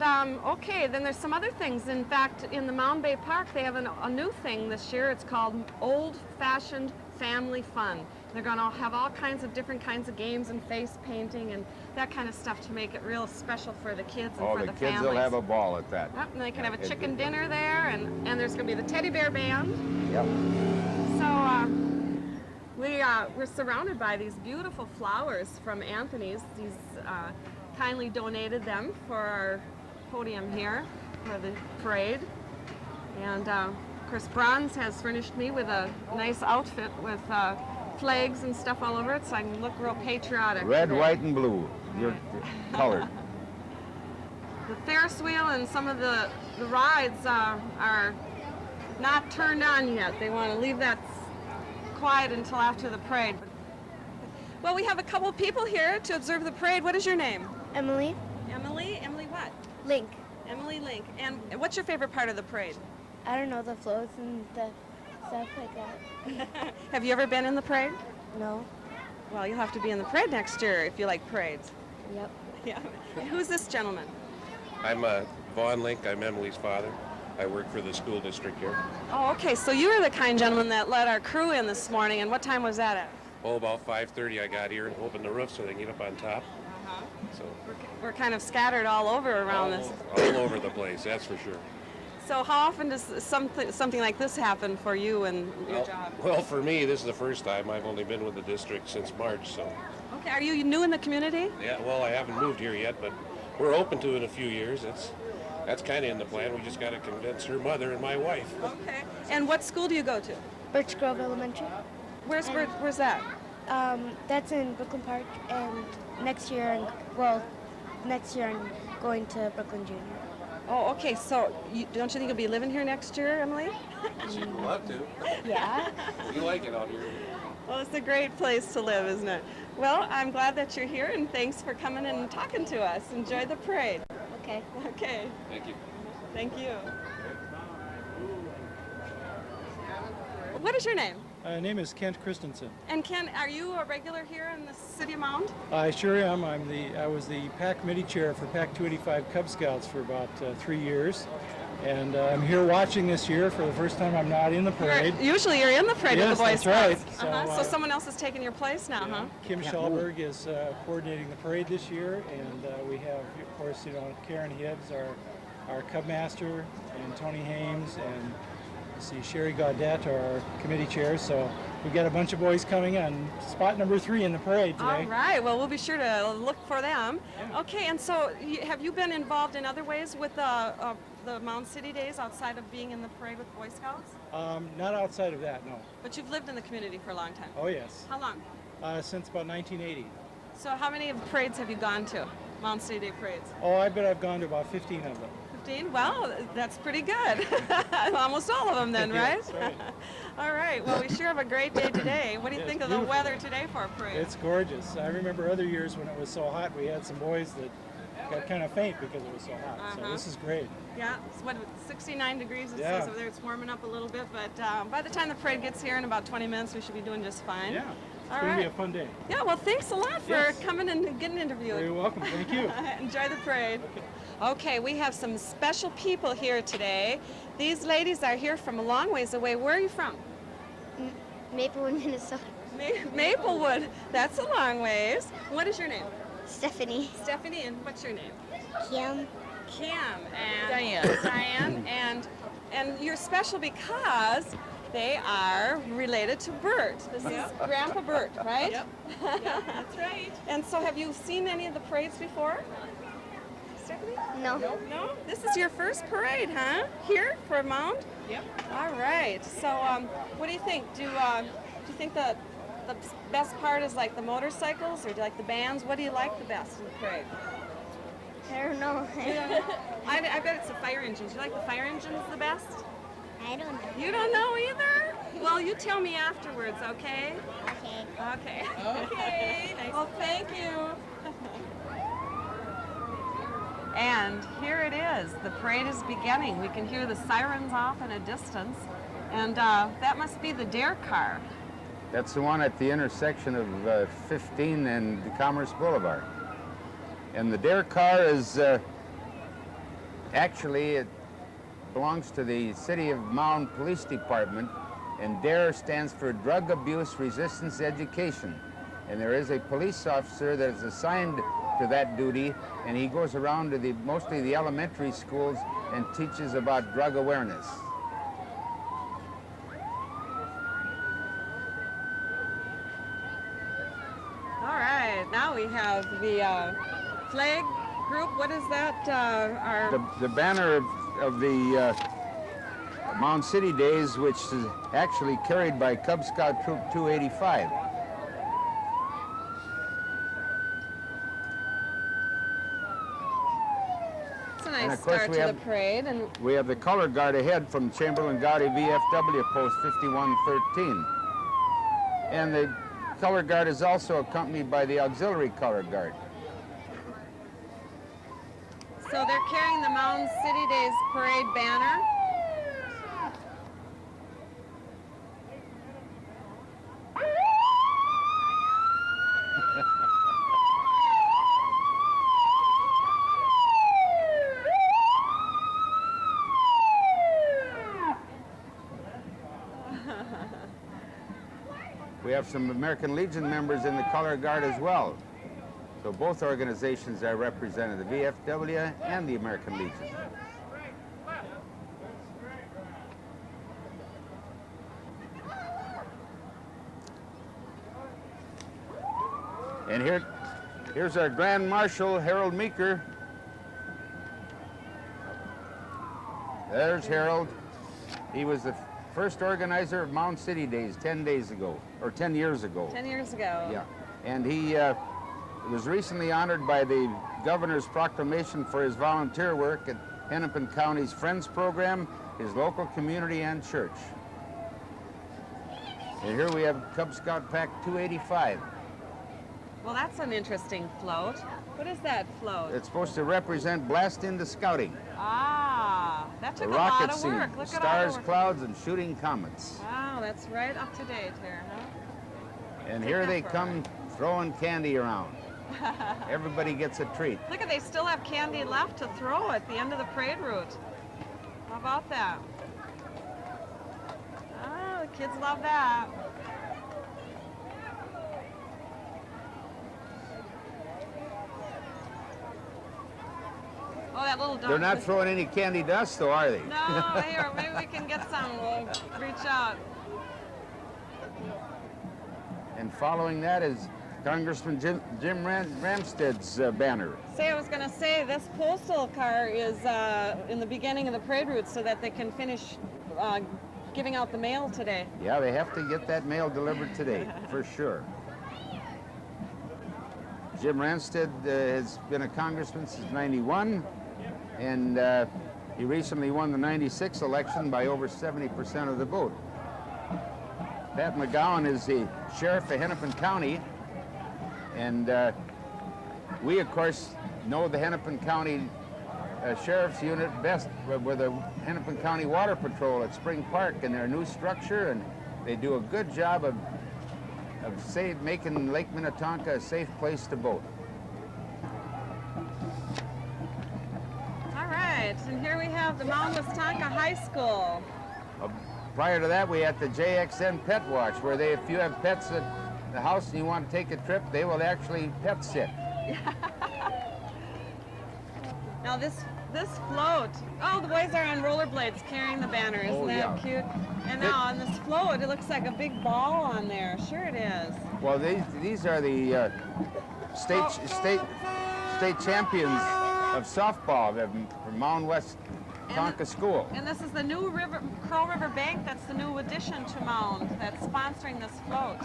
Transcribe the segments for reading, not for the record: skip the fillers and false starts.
And okay, then there's some other things. In fact, in the Mound Bay Park, they have a new thing this year. It's called Old-Fashioned Family Fun. They're going to have all kinds of different kinds of games and face painting and that kind of stuff to make it real special for the kids and for the families. Oh, the kids will have a ball at that. Yep, and they can have a chicken dinner there, and there's going to be the teddy bear band. Yep. So we're surrounded by these beautiful flowers from Anthony's. He's kindly donated them for our podium here for the parade. And of course, Bronze has furnished me with a nice outfit with flags and stuff all over it, so I can look real patriotic. Red, white, and blue. You're colored. The Ferris wheel and some of the rides are not turned on yet. They want to leave that quiet until after the parade. Well, we have a couple of people here to observe the parade. What is your name? Emily. Emily? Emily what? Link. Emily Link. And what's your favorite part of the parade? I don't know, the floats and the stuff like that. Have you ever been in the parade? No. Well, you'll have to be in the parade next year if you like parades. Yep. Yeah. And who's this gentleman? I'm Vaughn Link. I'm Emily's father. I work for the school district here. Oh, okay. So you were the kind gentleman that let our crew in this morning. And what time was that at? Oh, about 5:30 I got here and opened the roof so they can get up on top. So We're kind of scattered all over around this. all over the place, that's for sure. So how often does something like this happen for you and your job? Well, for me, this is the first time. I've only been with the district since March, so. Okay. Are you new in the community? Yeah, well, I haven't moved here yet, but we're open to it in a few years. That's kind of in the plan. We just got to convince her mother and my wife. Okay. And what school do you go to? Birch Grove Elementary. Where's that? That's in Brooklyn Park, and next year I'm going to Brooklyn Junior. Oh, okay. So don't you think you'll be living here next year, Emily? She'd love to. Yeah. You like it out here? Well, it's a great place to live, isn't it? Well, I'm glad that you're here, and thanks for coming and talking to us. Enjoy the parade. Okay. Okay. Thank you. Thank you. What is your name? My name is Kent Christensen. And Ken, are you a regular here in the city of Mound? I sure am. I was the PAC committee chair for PAC 285 Cub Scouts for about 3 years. And I'm here watching this year for the first time. I'm not in the parade. Usually you're in the parade with Yes, the Boy that's Scouts. right. So someone else is taking your place now, huh? Kim Schallberg is coordinating the parade this year, and we have, of course, Karen Hibbs, our Cub Master, and Tony Hames, and Sherry Gaudette, our committee chair. So we've got a bunch of boys coming on spot number 3 in the parade today. All right. Well, we'll be sure to look for them. Yeah. Okay. And so, have you been involved in other ways with the Mound City Days outside of being in the parade with Boy Scouts? Not outside of that, no. But you've lived in the community for a long time. Oh, yes. How long? Since about 1980. So, how many parades have you gone to? Mound City Day parades? Oh, I bet I've gone to about 15 of them. 15? Well, that's pretty good. Almost all of them then, right? That's right. All right. Well, we sure have a great day today. What do you It's think of the beautiful. weather today for a parade? It's gorgeous. I remember other years when it was so hot, we had some boys that got kind of faint because it was so hot. So this is great. Yeah, it's 69 degrees it Yeah. says over there. It's warming up a little bit, but by the time the parade gets here in about 20 minutes, we should be doing just fine. Yeah, it's All going to be right. a fun day. Yeah, well, thanks a lot for Yes. coming and getting interviewed. You're welcome. Thank you. Enjoy the parade. Okay, we have some special people here today. These ladies are here from a long ways away. Where are you from? Maplewood, Minnesota. Maplewood. That's a long ways. What is your name? Stephanie. Stephanie, and what's your name? Kim. Kim and Diane. And you're special because they are related to Bert. This is Grandpa Bert, right? Yep. That's right. And so have you seen any of the parades before? Stephanie? No. No? This is your first parade, huh? Here for Mound? Yep. All right. So what do you think? Do you think that the best part is like the motorcycles or do you like the bands? What do you like the best in the parade? I don't know. I bet it's the fire engines. You like the fire engines the best? I don't know. You don't know either? Well, you tell me afterwards, okay? Okay. Okay. Okay. Well, thank you. And here it is. The parade is beginning. We can hear the sirens off in a distance. And that must be the Dare car. That's the one at the intersection of 15 and Commerce Boulevard. And the Dare car is Actually, it belongs to the City of Mound Police Department, and DARE stands for Drug Abuse Resistance Education. And there is a police officer that is assigned to that duty, and he goes around to mostly the elementary schools and teaches about drug awareness. All right, now we have the flag group. What is that? The banner of the Mound City Days, which is actually carried by Cub Scout Troop 285. It's a And nice of course start we to have- the parade. And We have the color guard ahead from Chamberlain Gowdy VFW Post 5113. And the color guard is also accompanied by the auxiliary color guard. so they're carrying the Mound City Days parade banner. We have some American Legion members in the color guard as well. So both organizations are represented, the VFW and the American Legion. And here's our Grand Marshal, Harold Meeker. There's Harold. He was the first organizer of Mound City Days 10 days ago, or 10 years ago. 10 years ago. Yeah, and he was recently honored by the governor's proclamation for his volunteer work at Hennepin County's Friends Program, his local community and church. And here we have Cub Scout Pack 285. Well, that's an interesting float. What is that float? It's supposed to represent Blast into Scouting, Ah, that the took a lot rocket of scene, work. Look at all stars, the work. clouds, and shooting comets. Wow, that's right up to date here, huh? And Take here that they for a come throwing candy around. Everybody gets a treat. Look at, they still have candy left to throw at the end of the parade route. How about that? Oh, the kids love that. Oh, that little dog. They're not throwing any candy dust, though, are they? No, here, maybe we can get some. We'll reach out. And following that is Congressman Jim Ramsted's banner. Say, I was going to say, this postal car is in the beginning of the parade route so that they can finish giving out the mail today. Yeah, they have to get that mail delivered today, for sure. Jim Ramsted has been a congressman since '91, and he recently won the '96 election by over 70% of the vote. Pat McGowan is the sheriff of Hennepin County, and we, of course, know the Hennepin County Sheriff's Unit best with the Hennepin County Water Patrol at Spring Park and their new structure, and they do a good job of making Lake Minnetonka a safe place to boat. All right, and here we have the Mound Westonka High School. Prior to that, we had the JXN Pet Watch, where if you have pets at the house and you want to take a trip, they will actually pet sit. Now this float, oh, the boys are on rollerblades carrying the banner. Isn't Oh, that yeah. cute? And now on this float, it looks like a big ball on there. Sure it is. Well, these are the state champions of softball from Mound West Tonka School. And this is the new Crow River Bank. That's the new addition to Mound that's sponsoring this float.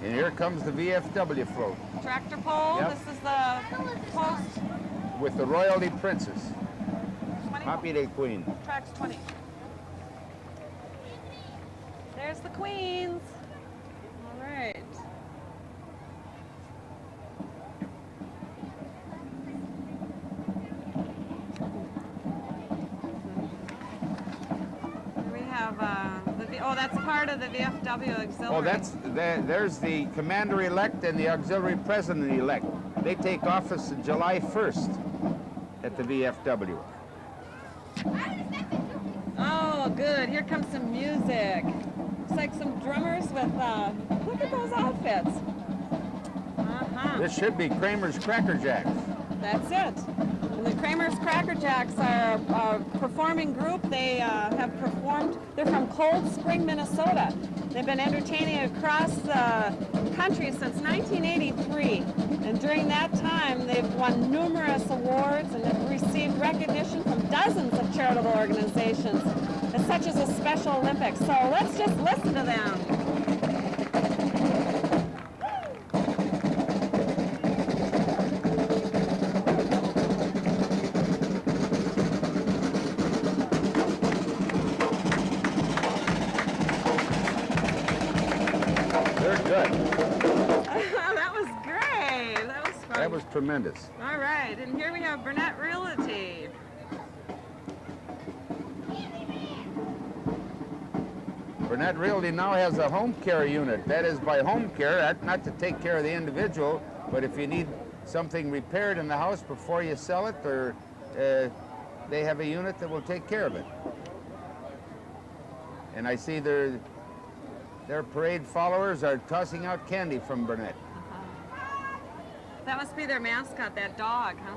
And here comes the VFW float Tractor pole. Yep. This is the post. with the Royalty Princess, 20 Happy Day Queen. Tracks 20. There's the queens. All right. Here we have that's part of the VFW auxiliary. Oh, there's the commander-elect and the auxiliary president-elect. They take office on July 1st at the VFW. Oh, good. Here comes some music. Looks like some drummers with, look at those outfits. Uh-huh. This should be Kramer's Cracker Jacks. That's it. And the Kramer's Cracker Jacks are a performing group. They have performed, they're from Cold Spring, Minnesota. They've been entertaining across the country since 1983. And during that time, they've won numerous awards and have received recognition from dozens of charitable organizations, such as the Special Olympics. So let's just listen to them. That was tremendous. All right, and here we have Burnett Realty. Burnett Realty now has a home care unit. That is by home care, not to take care of the individual, but if you need something repaired in the house before you sell it, or they have a unit that will take care of it. And I see their parade followers are tossing out candy from Burnett. That must be their mascot, that dog, huh?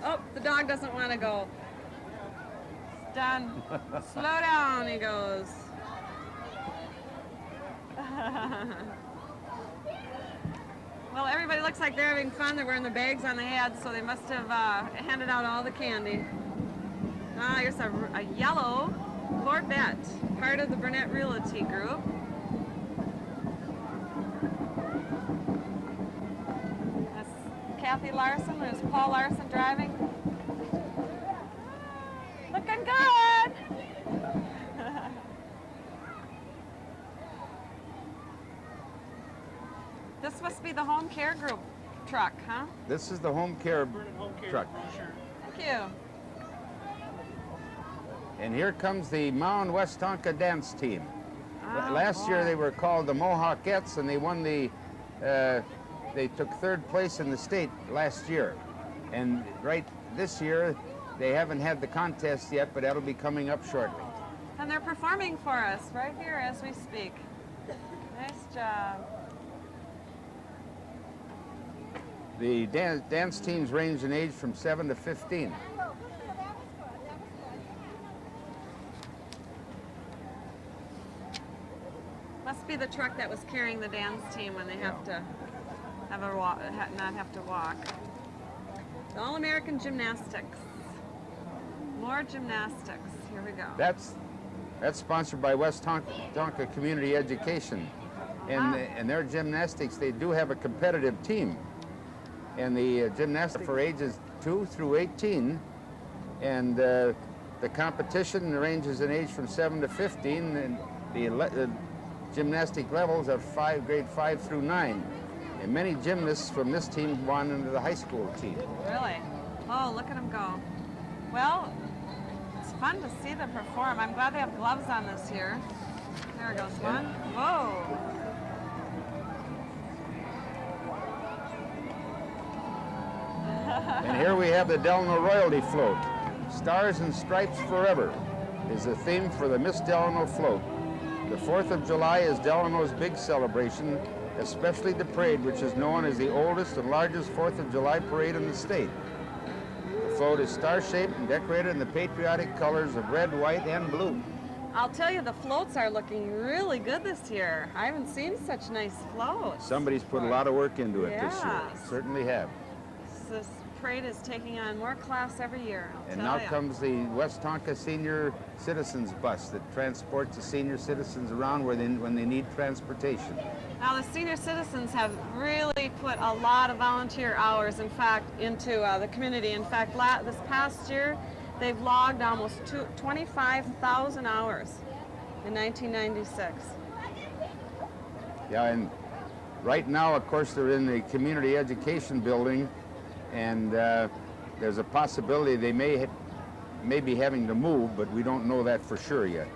Oh, the dog doesn't want to go. It's done. Slow down, he goes. Well, everybody looks like they're having fun. They're wearing the bags on the head, so they must have handed out all the candy. Here's a yellow Corvette, part of the Burnett Realty Group. Kathy Larson, there's Paul Larson driving. Looking good! This must be the home care group truck, huh? This is the home care truck. Thank you. And here comes the Mound West Tonka dance team. Oh, Last year they were called the Mohawkettes, and they won the they took third place in the state last year. And right this year, they haven't had the contest yet, but that'll be coming up shortly. And they're performing for us right here as we speak. Nice job. The dance teams range in age from 7 to 15. Must be the truck that was carrying the dance team when they have to have a not have to walk. The All-American Gymnastics. More gymnastics. Here we go. That's sponsored by West Tonka Community Education. And their gymnastics, they do have a competitive team. And the gymnastics for ages 2 through 18. And the competition ranges in age from 7 to 15. And the gymnastic levels are grade 5 through 9. And many gymnasts from this team won into the high school team. Really? Oh, look at them go. Well, it's fun to see them perform. I'm glad they have gloves on this year. There goes one. Whoa. And here we have the Delano Royalty Float. Stars and Stripes Forever is the theme for the Miss Delano Float. The 4th of July is Delano's big celebration, especially the parade, which is known as the oldest and largest 4th of July parade in the state. The float is star-shaped and decorated in the patriotic colors of red, white, and blue. I'll tell you, the floats are looking really good this year. I haven't seen such nice floats. Somebody's put a lot of work into it this year. Yes. Certainly have. This parade is taking on more class every year. And now comes the West Tonka Senior Citizens Bus that transports the senior citizens around when they need transportation. Now, the senior citizens have really put a lot of volunteer hours, in fact, into the community. In fact, this past year, they've logged almost 25,000 hours in 1996. Yeah, and right now, of course, they're in the community education building, and there's a possibility they may be having to move, but we don't know that for sure yet.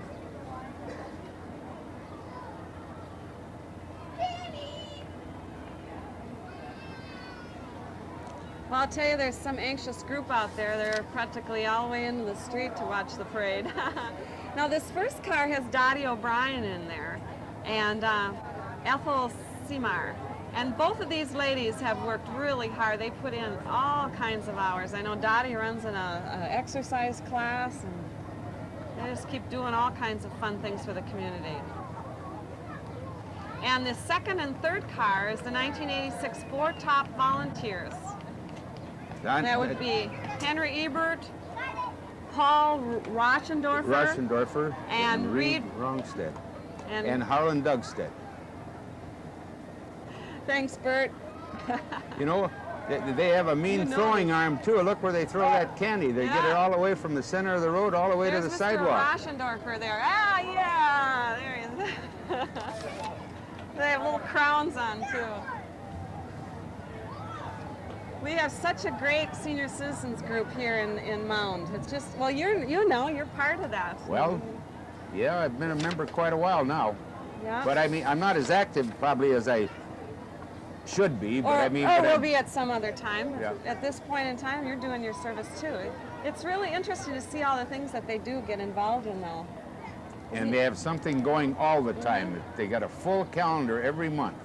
tell you, there's some anxious group out there. They're practically all the way into the street to watch the parade. Now, this first car has Dottie O'Brien in there and Ethel Seymour. And both of these ladies have worked really hard. They put in all kinds of hours. I know Dottie runs in an exercise class, and they just keep doing all kinds of fun things for the community. And the second and third car is the 1986 Four Top Volunteers. That would be Henry Ebert, Paul Rauschendorfer, and Reed Rongstead, and Harlan Dugstead. Thanks, Bert. You know, they have a mean throwing arm too. Look where they throw that candy. They get it all the way from the center of the road all the way to the sidewalk. There's Mr. Rauschendorfer there. Ah, yeah, there he is. They have little crowns on too. We have such a great senior citizens group here in Mound. It's just, well, you're part of that. Well, yeah, I've been a member quite a while now. Yeah. But I mean, I'm not as active probably as I should be. But we'll be at some other time. Yeah. At this point in time, you're doing your service too. It's really interesting to see all the things that they do get involved in, though. And they have something going all the time. They got a full calendar every month.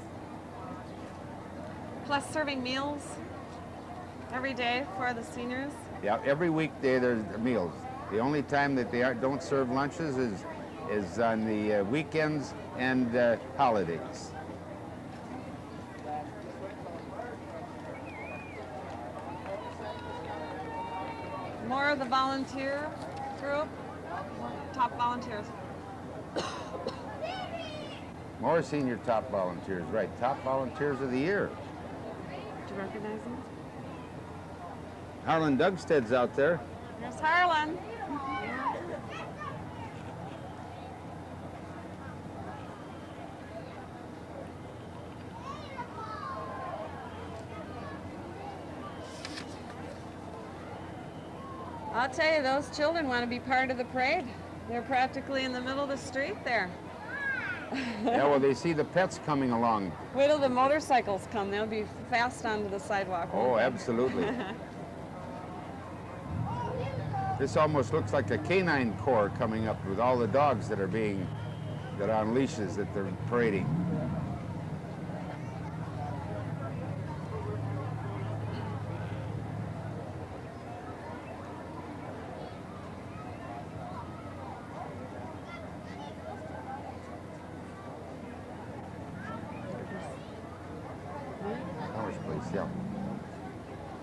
Plus serving meals every day for the seniors. Yeah, every weekday there's meals. The only time that they don't serve lunches is on the weekends and holidays. More of the volunteer group, top volunteers. More senior top volunteers, right. Top volunteers of the year. Do you recognize them? Harlan Dugstead's out there. There's Harlan. I'll tell you, those children want to be part of the parade. They're practically in the middle of the street there. Yeah, well, they see the pets coming along. Wait till the motorcycles come. They'll be fast onto the sidewalk. Oh, absolutely. This almost looks like a canine corps coming up with all the dogs that are on leashes that they're parading. Yeah.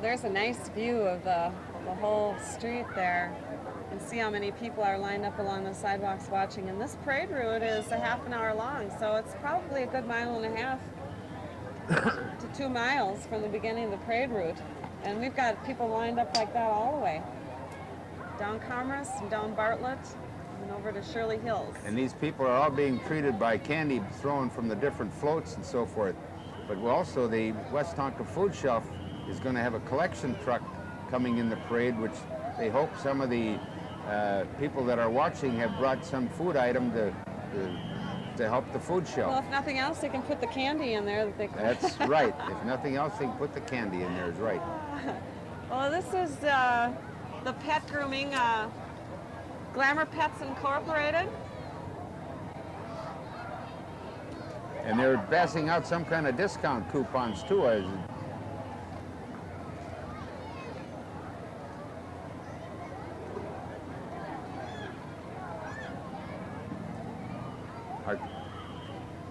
There's a nice view of the whole street there. You can see how many people are lined up along the sidewalks watching. And this parade route is a half an hour long, so it's probably a good 1.5 to 2 miles from the beginning of the parade route. And we've got people lined up like that all the way. Down Commerce and down Bartlett and over to Shirley Hills. And these people are all being treated by candy thrown from the different floats and so forth. But also the West Tonka Food Shelf is going to have a collection truck coming in the parade, which they hope some of the people that are watching have brought some food item to help the food shelf. Well, if nothing else, they can put the candy in there. That's right. If nothing else, they can put the candy in there, is right. Well, this is the pet grooming, Glamour Pets Incorporated. And they're passing out some kind of discount coupons too.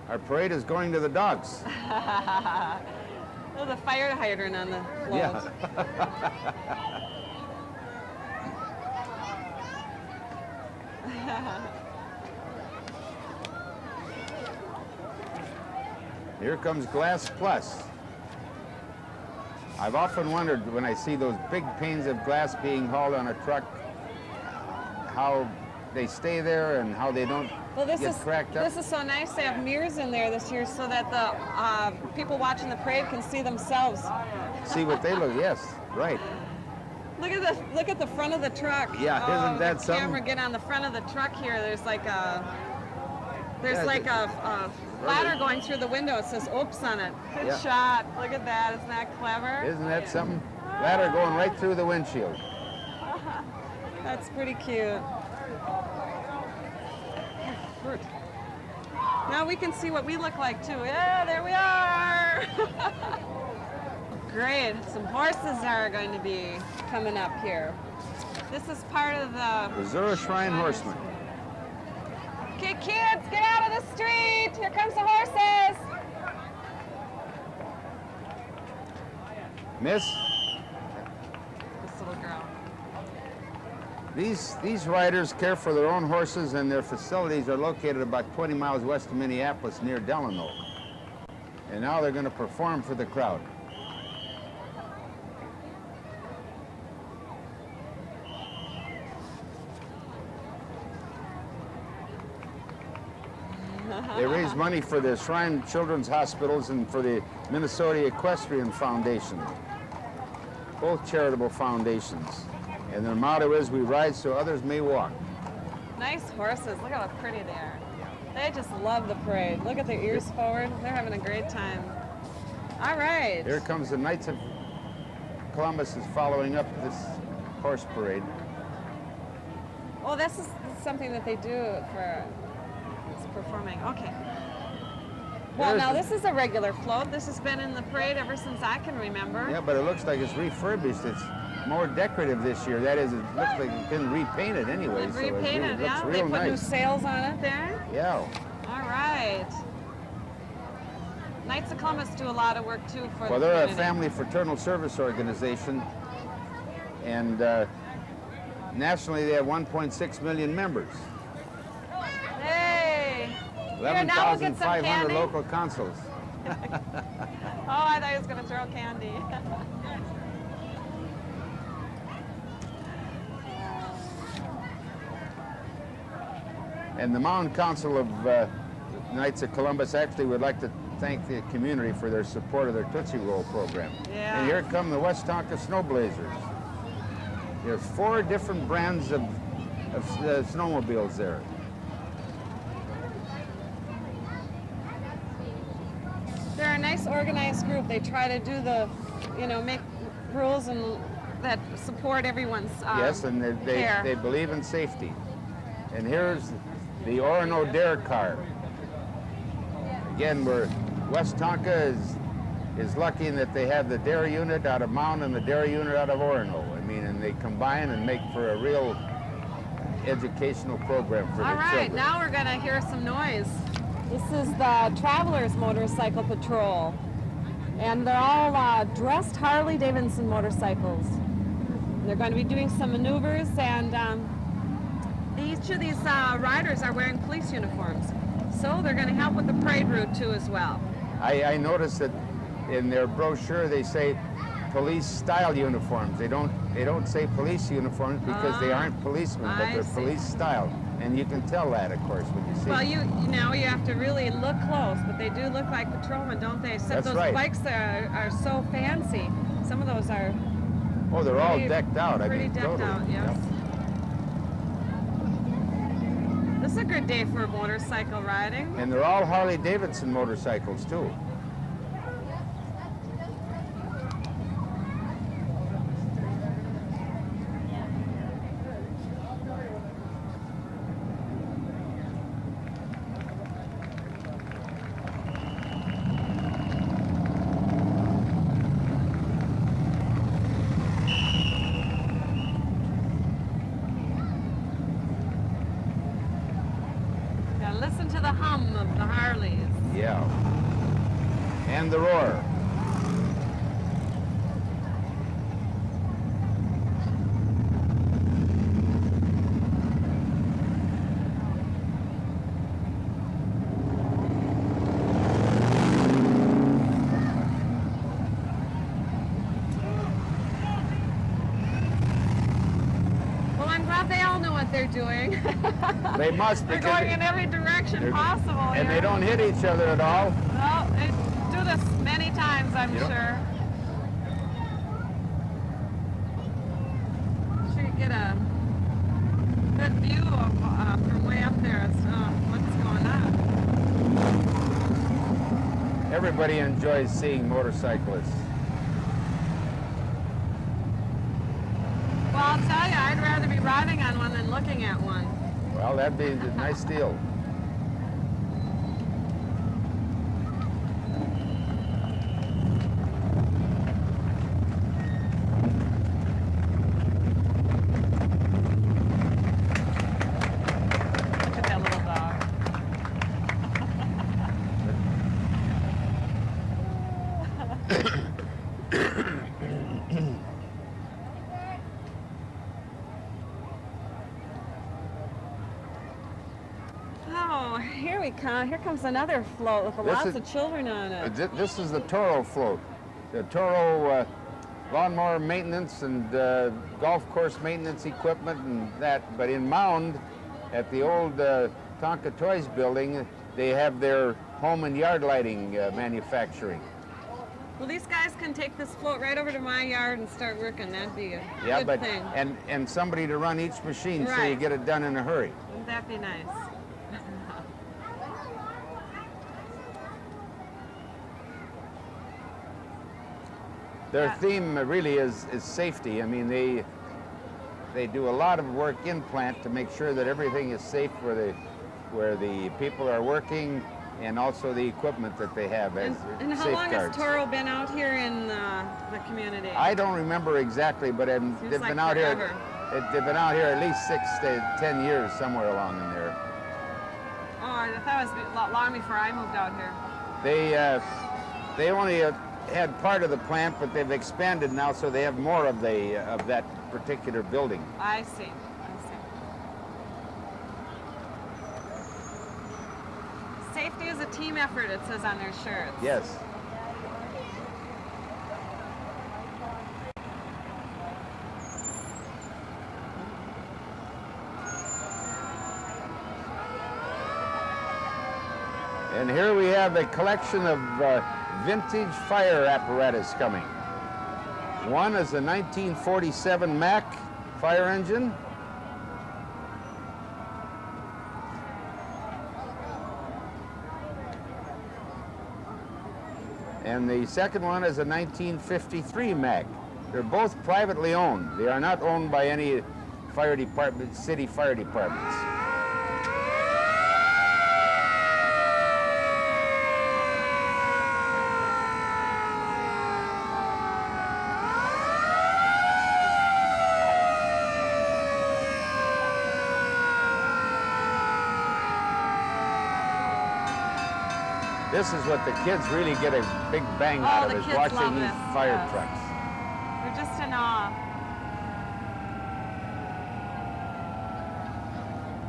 Our parade is going to the dogs. Oh, the fire hydrant on the float. Yeah. Here comes Glass Plus. I've often wondered when I see those big panes of glass being hauled on a truck, how they stay there and how they don't get cracked up. This is so nice. They have mirrors in there this year so that the people watching the parade can see themselves. See what they look, yes, right. Look at the front of the truck. Yeah, isn't that something? Camera, get on the front of the truck here. There's like a ladder going through the window. It says "Oops" on it. Good shot. Look at that. Isn't that clever? Isn't that something? ladder going right through the windshield. That's pretty cute. Now we can see what we look like too. Yeah, there we are. Great. Some horses are going to be coming up here. This is part of the Missouri Shrine Horsemen. Okay, kids, get out of the street. Here comes the horses. Miss, This little girl. these riders care for their own horses, and their facilities are located about 20 miles west of Minneapolis near Delano. And now they're going to perform for the crowd. They raise money for the Shrine Children's Hospitals and for the Minnesota Equestrian Foundation, both charitable foundations. And their motto is, we ride so others may walk. Nice horses. Look how pretty they are. They just love the parade. Look at their ears forward. They're having a great time. All right. Here comes the Knights of Columbus is following up this horse parade. Oh, this is something that they do for performing. Okay. Well, There's now the- this is a regular float. This has been in the parade ever since I can remember. Yeah, but it looks like it's refurbished. It's more decorative this year. That is, it looks like it's been repainted anyway. It's so it really repainted, looks yeah. They real put new nice. sails on it there. Yeah. All right. Knights of Columbus do a lot of work too for Well, the they're a community. family fraternal service organization, and nationally they have 1.6 million members. Hey. Here, now we'll get some 11,500 candy. local consuls. Oh, I thought he was going to throw candy. And the Mound Council of Knights of Columbus actually would like to thank the community for their support of their Tootsie Roll program. Yeah. And here come the West Tonka Snow Blazers. There's 4 different brands of snowmobiles there. They're a nice organized group. They try to do the, make rules and that support everyone's Yes, and care. they believe in safety. And here's the Orono Dare car. Again, West Tonka is lucky in that they have the Dare unit out of Mound and the Dare unit out of Orono. I mean, and they combine and make for a real educational program for All their right, children. now we're going to hear some noise. This is the Travelers Motorcycle Patrol. And they're all dressed Harley Davidson motorcycles. They're going to be doing some maneuvers, and each of these riders are wearing police uniforms. So they're going to help with the parade route too as well. I noticed that in their brochure they say police style uniforms. They don't say police uniforms because they aren't policemen, but I they're see. police style. And you can tell that, of course, when you see Well, them. you have to really look close, but they do look like patrolmen, don't they? Except That's those right. bikes are so fancy. Some of those are Oh, they're all pretty- decked out. pretty I mean, decked totally. out, yes. Yep. This is a good day for motorcycle riding. And they're all Harley Davidson motorcycles too. Now listen to the hum of the Harleys. Yeah. And the roar. Well, I'm glad they all know what they're doing. They must They're because going in every direction they're- possible. and here. they don't hit each other at all. Well, they do this many times, I'm Yep. sure. Sure you get a good view of from way up there as to what's going on. Everybody enjoys seeing motorcyclists. I'll tell you, I'd rather be riding on one than looking at one. Well, that'd be a nice deal. Look at that little dog. Oh, here we come. Here comes another float with This lots is- of children on it. This is the Toro float. The Toro lawnmower maintenance and golf course maintenance equipment and that. But in Mound, at the old Tonka Toys building, they have their home and yard lighting manufacturing. Well, these guys can take this float right over to my yard and start working. That'd be a Yeah, good but thing. and somebody to run each machine so you Right. get it done in a hurry. Wouldn't that be nice? Their Yeah. theme really is safety. I mean, they do a lot of work in plant to make sure that everything is safe where the people are working and also the equipment that they have as And how long has safeguards. Toro been out here in the community? I don't remember exactly, but Seems they've like been out here. forever. They've been out here at least 6 to 10 years, somewhere along in there. Oh, I thought it was a lot long before I moved out here. They only had part of the plant, but they've expanded now, so they have more of that particular building. I see. Safety is a team effort, it says on their shirts. Yes. And here we have a collection of vintage fire apparatus coming. One is a 1947 Mack fire engine. And the second one is a 1953 Mack. They're both privately owned. They are not owned by any fire department, city fire departments. This is what the kids really get a big bang out of, the is kids watching love these this, fire yes. trucks. They're just in awe.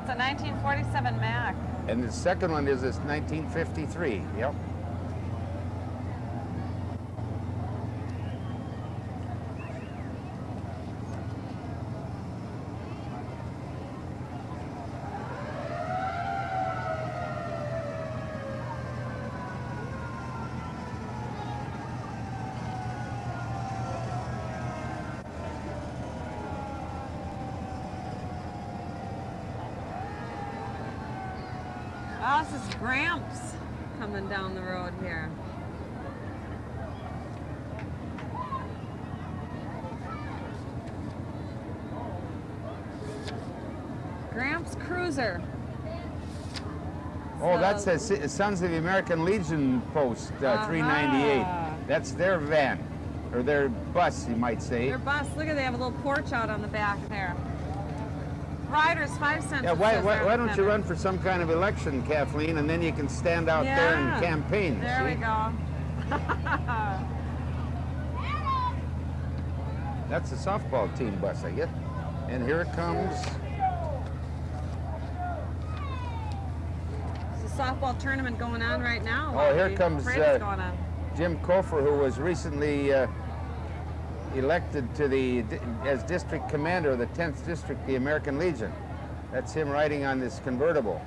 It's a 1947 Mack. And the second one is this 1953. Yep. Oh, this is Gramps coming down the road here. Gramps Cruiser. Oh, that's a Sons of the American Legion post 398. Ah. That's their van, or their bus, you might say. Their bus, look at, they have a little porch out on the back there. Riders, 5 cents. Yeah, it why says there why on don't the you header. run for some kind of election, Kathleen, and then you can stand out there and campaign. There see? we go. That's a softball team bus, I guess. And here it comes. There's a softball tournament going on right now. Oh, while here the comes parade's going on. Jim Kofer, who was recently elected to as district commander of the 10th District, the American Legion. That's him riding on this convertible.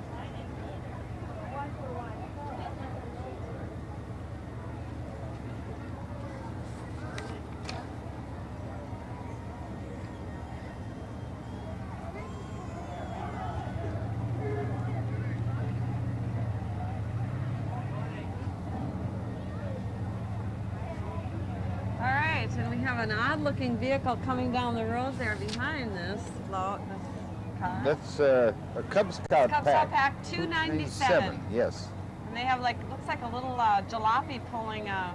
All right, and we have have an odd-looking vehicle coming down the road there behind this float. This car. That's a Cub Scout Cub pack. Scout pack 297. Yes. And they have like, looks like a little jalopy pulling a.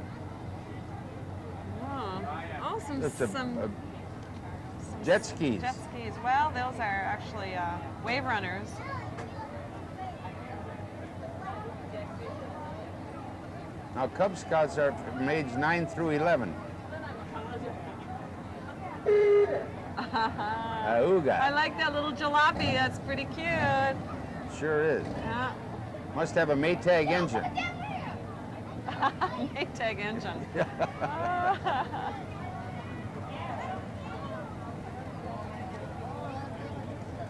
Some It's some jet skis. jet skis. Well, those are actually wave runners. Now, Cub Scouts are from age 9 through 11. Auga. I like that little jalopy. That's pretty cute. Sure is. Yeah. Must have a Maytag engine. Maytag engine.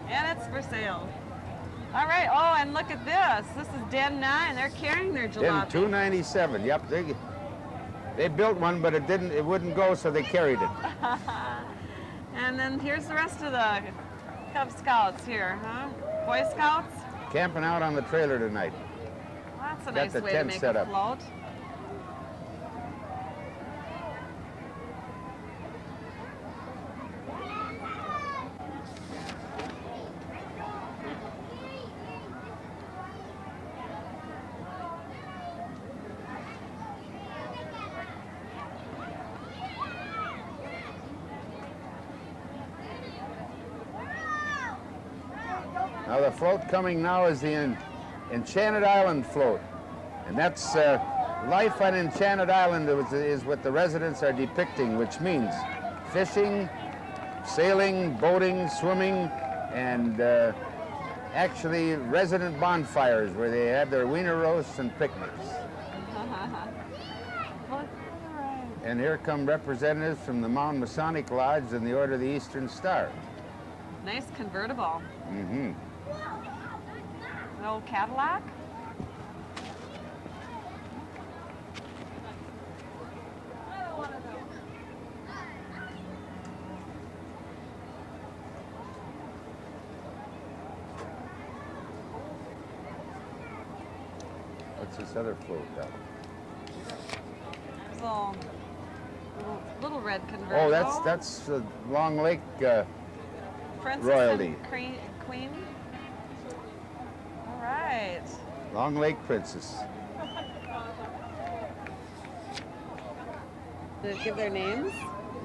And it's for sale. All right. Oh, and look at this. This is Den 9. They're carrying their Then jalopy. 297. Yep. They built one, but it wouldn't go, so they carried it. And then here's the rest of the Cub Scouts here, huh? Boy Scouts? Camping out on the trailer tonight. Well, that's a Got nice the way to tent make set a up. float. Now the float coming now is the Enchanted Island float. And that's life on Enchanted Island is what the residents are depicting, which means fishing, sailing, boating, swimming, and actually resident bonfires where they have their wiener roasts and picnics. And here come representatives from the Mound Masonic Lodge and the Order of the Eastern Star. Nice convertible. Mm-hmm. An old Cadillac. What's this other float down? There's a little red convertible. Oh, that's the Long Lake Princess royalty. and Queen. All right. Long Lake Princess. Did it give their names?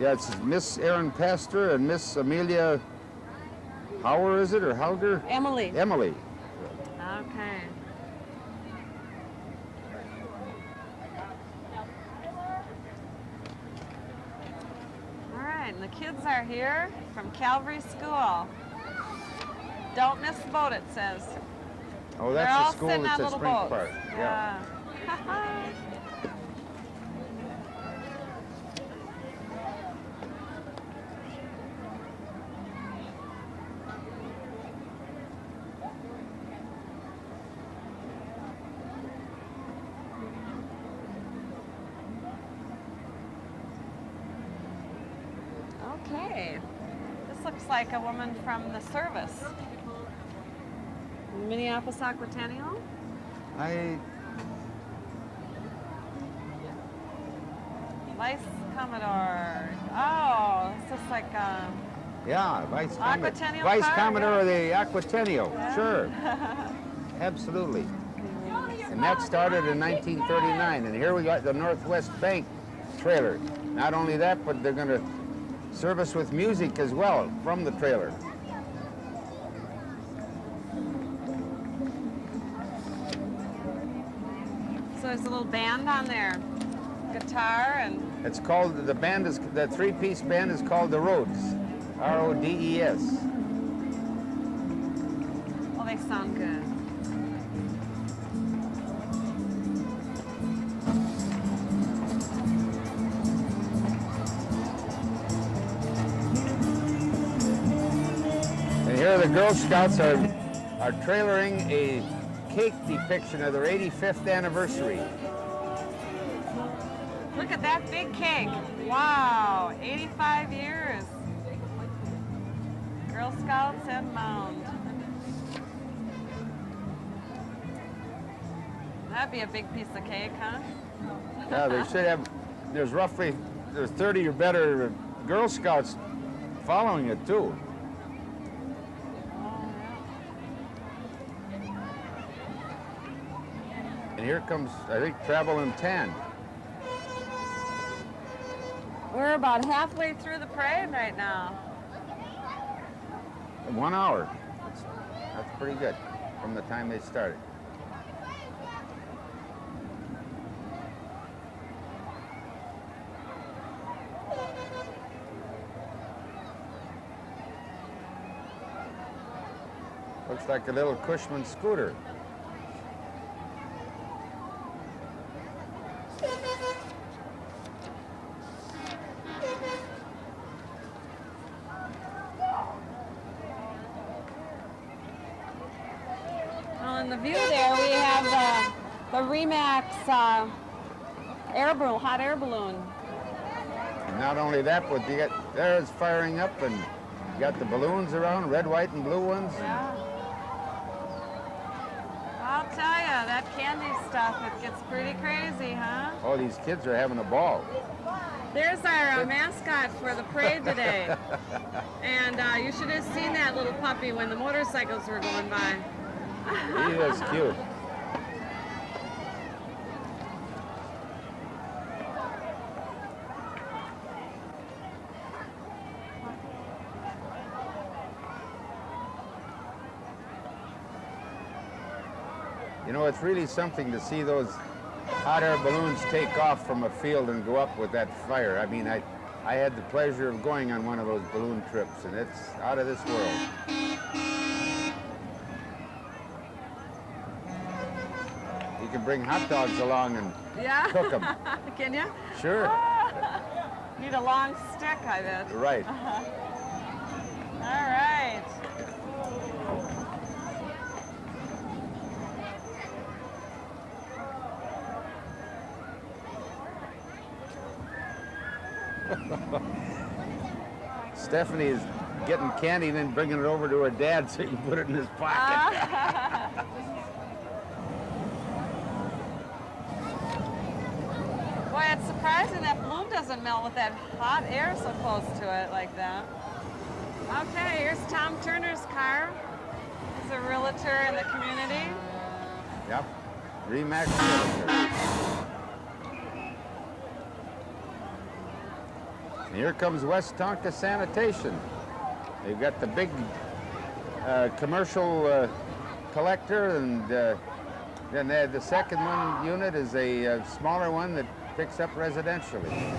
Yeah, it's Miss Erin Pastor and Miss Amelia Hauer, is it, or Hauger? Emily. Emily. Okay. All right, and the kids are here from Calvary School. Don't miss the boat, it says. Oh, They're that's all the school sitting that's on at little Spring boats. Park. Yeah. Okay. This looks like a woman from the service. Minneapolis Aquatennial. Vice Commodore. Oh, it's just like Yeah, Vice Aquatennial Vice car, Commodore yeah. of the Aquatennial. Yeah. Sure. Absolutely. And that started in 1939. And here we got the Northwest Bank trailer. Not only that, but they're going to service with music as well from the trailer. So there's a little band on there. Guitar and It's called, the three-piece band is called the Rhodes. R-O-D-E-S. oh, they sound good. And here the Girl Scouts are trailering a cake depiction of their 85th anniversary. Look at that big cake. Wow, 85 years. Girl Scouts and Mound. That'd be a big piece of cake, huh? Yeah, they should have, there's roughly there's 30 or better Girl Scouts following it too. And here comes, I think, Travel in Tan. We're about halfway through the parade right now. 1 hour. That's pretty good from the time they started. Looks like a little Cushman scooter. Well, in the view there, we have the Remax air balloon, hot air balloon. And not only that, but you got there it's firing up, and you got the balloons around, red, white, and blue ones. Yeah. I'll tell you, that candy stuff, it gets pretty crazy, huh? Oh, these kids are having a ball. There's our mascot for the parade today. And you should have seen that little puppy when the motorcycles were going by. He is cute. You know, it's really something to see those hot air balloons take off from a field and go up with that fire. I mean, I had the pleasure of going on one of those balloon trips, and it's out of this world. You can bring hot dogs along and cook them. Can you? Sure. Need a long stick, I bet. Right. All right. Stephanie is getting candy and then bringing it over to her dad so he can put it in his pocket. Boy, it's surprising that balloon doesn't melt with that hot air so close to it like that. Okay, here's Tom Turner's car. He's a realtor in the community. Yep. Remax Realtor. And here comes West Tonka Sanitation. They've got the big commercial collector, and then the second one unit is a smaller one that picks up residentially.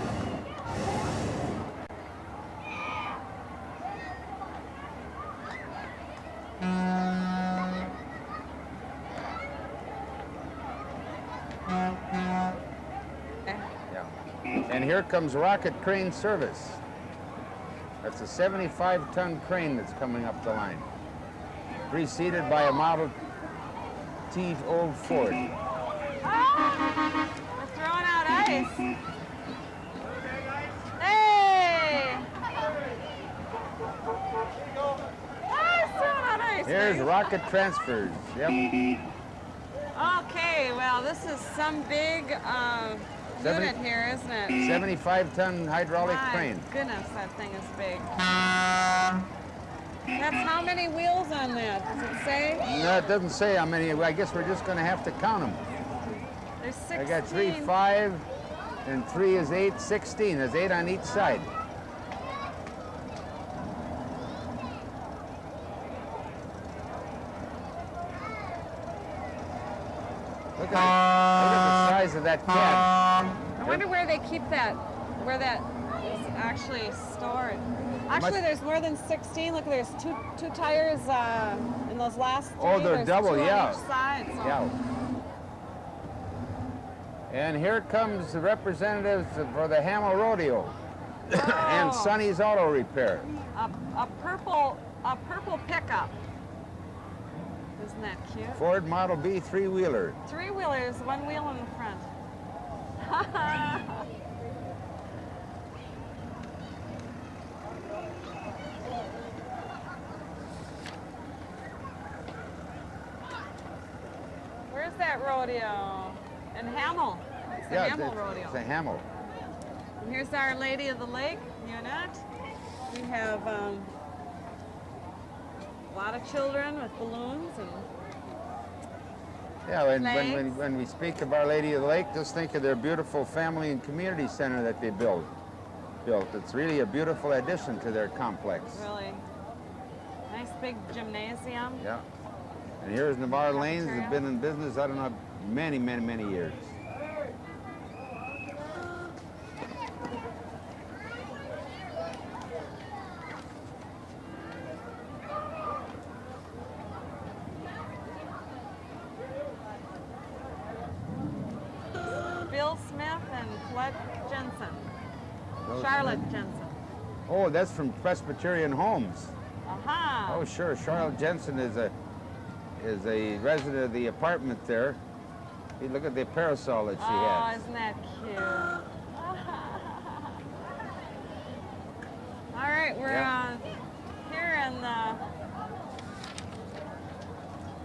And here comes Rocket Crane Service. That's a 75-ton crane that's coming up the line, preceded by a Model T old Ford. Ah, we're throwing out ice. Hey! Ah, throwing out ice. Here's Nice. Rocket Transfers. Yep. Okay, well, this is some big unit here, isn't it? 75-ton hydraulic My crane. goodness, that thing is big. That's how many wheels on that? Does it say? No, it doesn't say how many. I guess we're just going to have to count them. There's 16. I got 3, 5, and 3 is 8, 16. There's 8 on each side. Look at the size of that cat. I wonder where they keep that, where that is actually stored. Actually, there's more than 16. Look, there's two tires in those last 3. Oh, they're There's double, 2 yeah. on each side. So. Yeah. And here comes the representatives for the Hamel Rodeo and Sonny's Auto Repair. A purple pickup. Isn't that cute? Ford Model B 3-wheeler. 3-wheelers, 1 wheel in the front. Where's that rodeo? In Hamel. It's the Hamel Rodeo. It's a Hamel. And here's Our Lady of the Lake unit. We have a lot of children with balloons and Yeah, and flags. when we speak of Our Lady of the Lake, just think of their beautiful family and community center that they built. It's really a beautiful addition to their complex. really nice big gymnasium. Yeah. And here's Navarre Lanes, Cafeteria. have been in business, I don't know, many, many, many years. Bill Smith and Flood Jensen. Bill Charlotte Smith. Jensen. Oh, that's from Presbyterian Homes. Aha. Oh, sure. Charlotte Jensen is a resident of the apartment there. Hey, look at the parasol that she Oh, has. isn't that cute? All right, we're Yeah. here in the.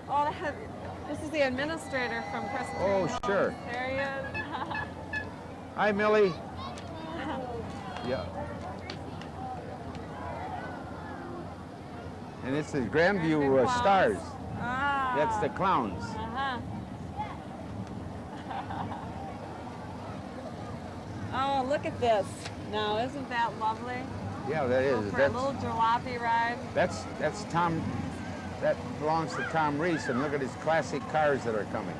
Oh, this is the administrator from Presbyterian Oh, Homes. sure. There he is. Hi, Millie. Yeah. And it's the Grandview Grandview clowns. Stars. Ah. That's the clowns. Uh-huh. Oh, look at this. Now, isn't that lovely? Yeah, that Go is. for a little jalopy ride. That's Tom. That belongs to Tom Reese. And look at his classic cars that are coming.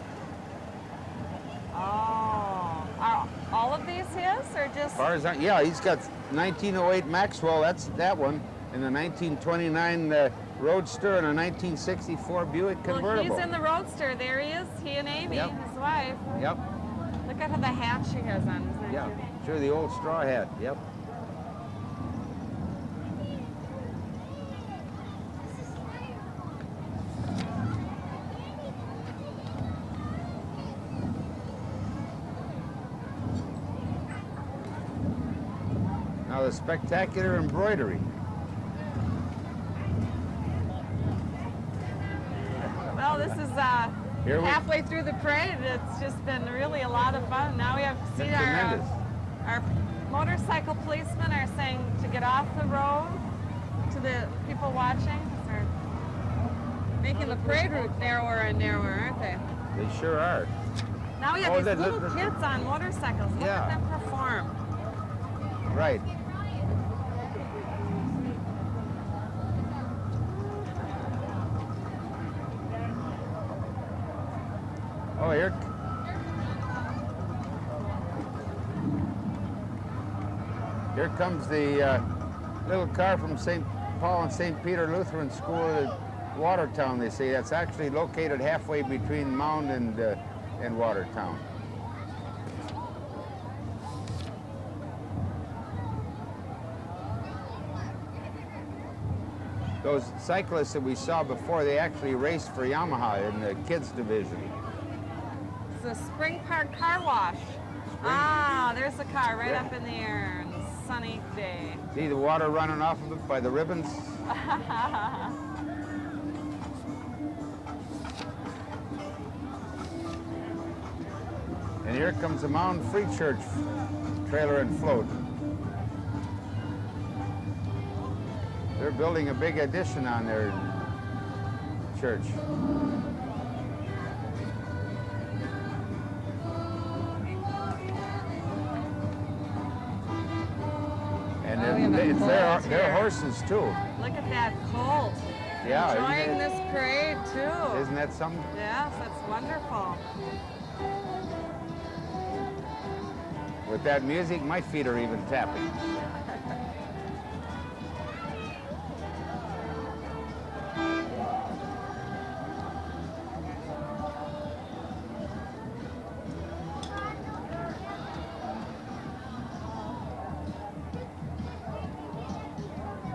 Oh. Are all of these his or just? Cars, yeah, he's got 1908 Maxwell. That's that one, and a 1929 Roadster, and a 1964 Buick Well, convertible. he's in the Roadster. There he is. He and Amy, Yep. his wife. Yep. Look at the hat she has on. Isn't that Yeah. cute? Sure, the old straw hat. Yep. Now the spectacular embroidery. Well, this is Here we- halfway through the parade. It's just been really a lot of fun. Now we have to see That's tremendous. our motorcycle policemen are saying to get off the road to the people watching. They're making the parade route narrower and narrower, aren't they? They sure are. Now we have Oh, these that- little that- kids on motorcycles. Look Yeah. at them perform. Right. Oh, here comes the little car from St. Paul and St. Peter Lutheran School at Watertown. They say that's actually located halfway between Mound and Watertown. Those cyclists that we saw before, they actually raced for Yamaha in the kids division. It's a Spring Park car wash. Ah, there's the car right Yeah. up in the air on a sunny day. See the water running off of it by the ribbons? And here comes the Mound Free Church trailer and float. They're building a big addition on their church. And Oh, we have a it's their colt here. horses too. Look at that colt. Yeah, isn't Enjoying it- this parade too. Isn't that something? Yes, that's wonderful. With that music, my feet are even tapping.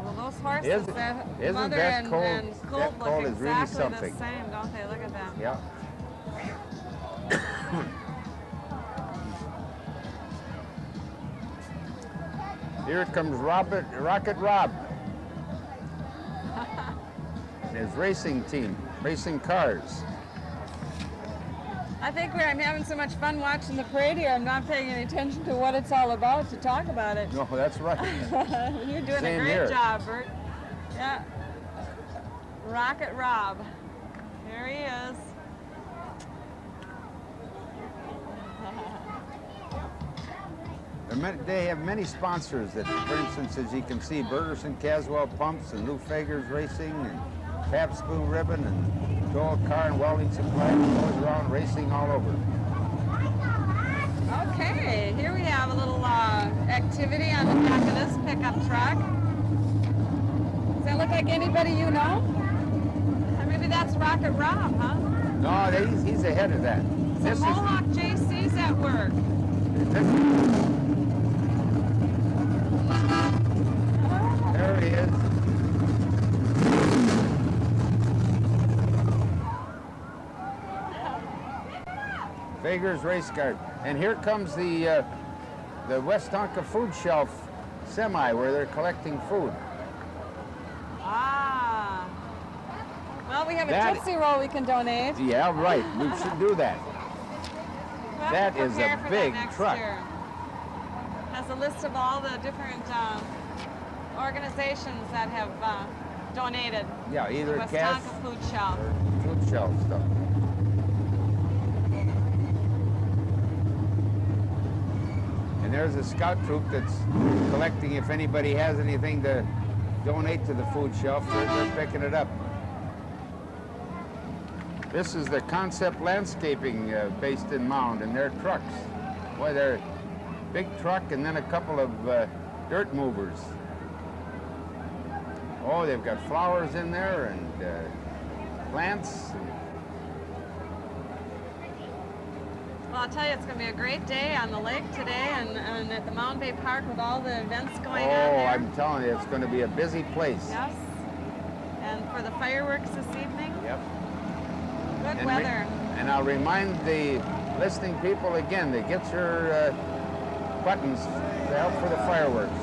Well, those horses, Isn't- that isn't mother that and, colt- and that colt colt look is really exactly something. the same, don't they? Look at them. Yeah. Here comes Rocket Rob. And his racing team, racing cars. I think I'm having so much fun watching the parade here, I'm not paying any attention to what it's all about to talk about it. No, that's right. You're doing Same a great here. job, Bert. Yeah. Rocket Rob. There he is. They have many sponsors that, for instance, as you can see, Bergerson Caswell Pumps and Lou Fagers Racing and Pabst Blue Ribbon and Joel Car and Welding Supply goes around racing all over. Okay, here we have a little activity on the back of this pickup truck. Does that look like anybody you know? Or maybe that's Rocket Rob, huh? No, he's ahead of that. So Mohawk JC's at work. There he is. Fagers Race Card. And here comes the West Tonka Food Shelf semi where they're collecting food. Ah. Well, we have a That- Tootsie Roll we can donate. Yeah, right. We should do that. We'll have That to is a prepare for that big next truck. year. Has a list of all the different organizations that have donated Yeah, to either West cash Tonka Food Shelf. or food shelf stuff. And there's a scout troop that's collecting if anybody has anything to donate to the food shelf, they're picking it up. This is the Concept Landscaping based in Mound, and their trucks. Boy, they're a big truck and then a couple of dirt movers. Oh, they've got flowers in there and plants. Well, I'll tell you, it's going to be a great day on the lake today and at the Mound Bay Park with all the events going on there. I'm telling you, it's going to be a busy place. Yes. And for the fireworks this evening, Yep. good And weather. and I'll remind the listening people again to get your buttons to help for the fireworks.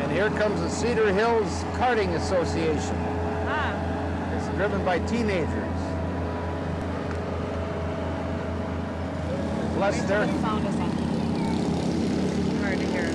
And here comes the Cedar Hills Karting Association. Ah, It's driven by teenagers. Plus, wait till they're the sound is on. Hard to hear.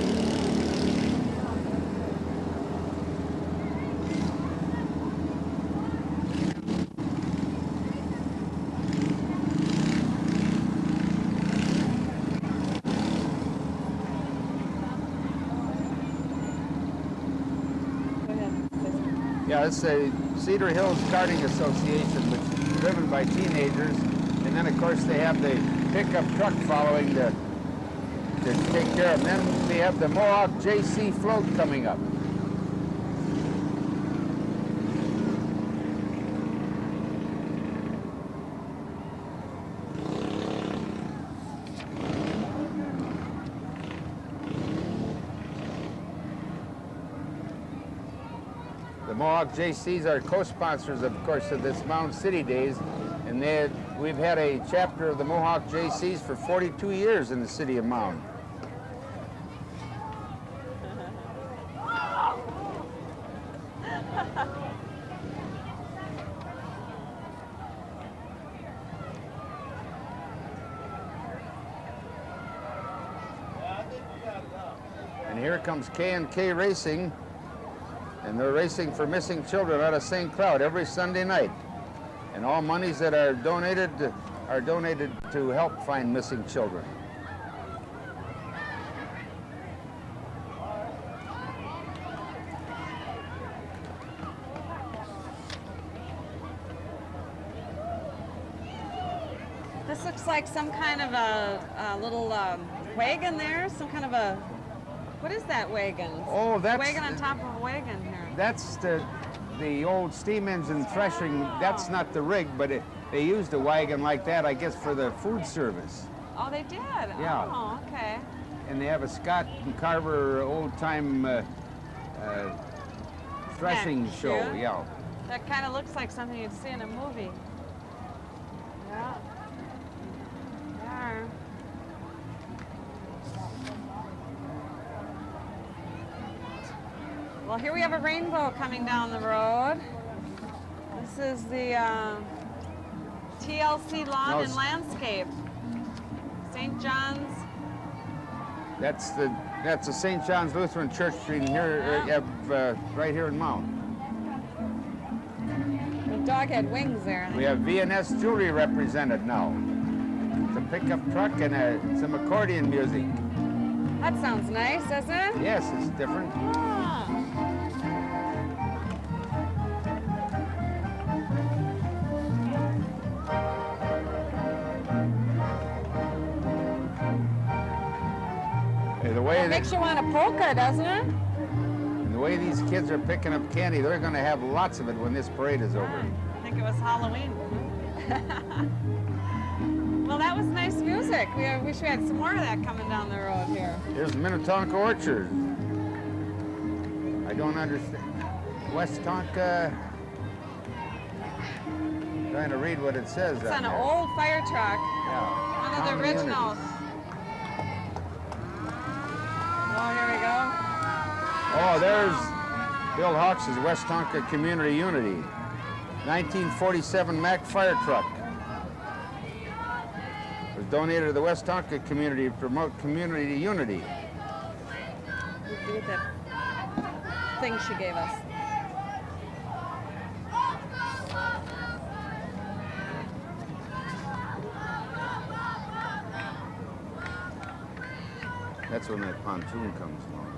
Go ahead. Yeah, it's a Cedar Hills Karting Association, which is driven by teenagers. And then, of course, they have the pickup truck following to take care of them. Then they have the Mohawk JC float coming up. The Mohawk JCs are co-sponsors, of course, of this Mound City Days, and we've had a chapter of the Mohawk JCs for 42 years in the city of Mound. And here comes K&K Racing, and they're racing for missing children out of St. Cloud every Sunday night. And all monies that are donated to help find missing children. This looks like some kind of a little wagon there, some kind of a, what is that wagon? Oh, that's Wagon on top of a wagon here. That's the old steam engine threshing. That's not the rig, but they used a wagon like that, I guess, for the food service. Oh, they did? Yeah. Oh, okay. And they have a Scott and Carver old-time threshing Yeah, show. yeah. Yeah. That kind of looks like something you'd see in a movie. Yeah. There. Well, here we have a rainbow coming down the road. This is the TLC Lawn No, and Landscape. St. John's. That's the St. John's Lutheran Church Street here, right here in Mound. The dog had wings there. We have V&S Jewelry represented now. It's a pickup truck and some accordion music. That sounds nice, doesn't it? Yes, it's different. Ah. The way It makes you want a polka, doesn't it? the way these kids are picking up candy, they're going to have lots of it when this parade is over. I think it was Halloween. Well, that was nice music. We wish we had some more of that coming down the road here. Here's Minnetonka Orchard. I don't understand. West Tonka. Trying to read what it says. It's on an there. old fire truck. Yeah. One of the Common originals. units. Oh, here we go. Oh, there's Bill Hawks' West Tonka Community Unity. 1947 Mack fire truck. It was donated to the West Tonka community to promote community unity. Look at that thing she gave us. That's when that pontoon comes along.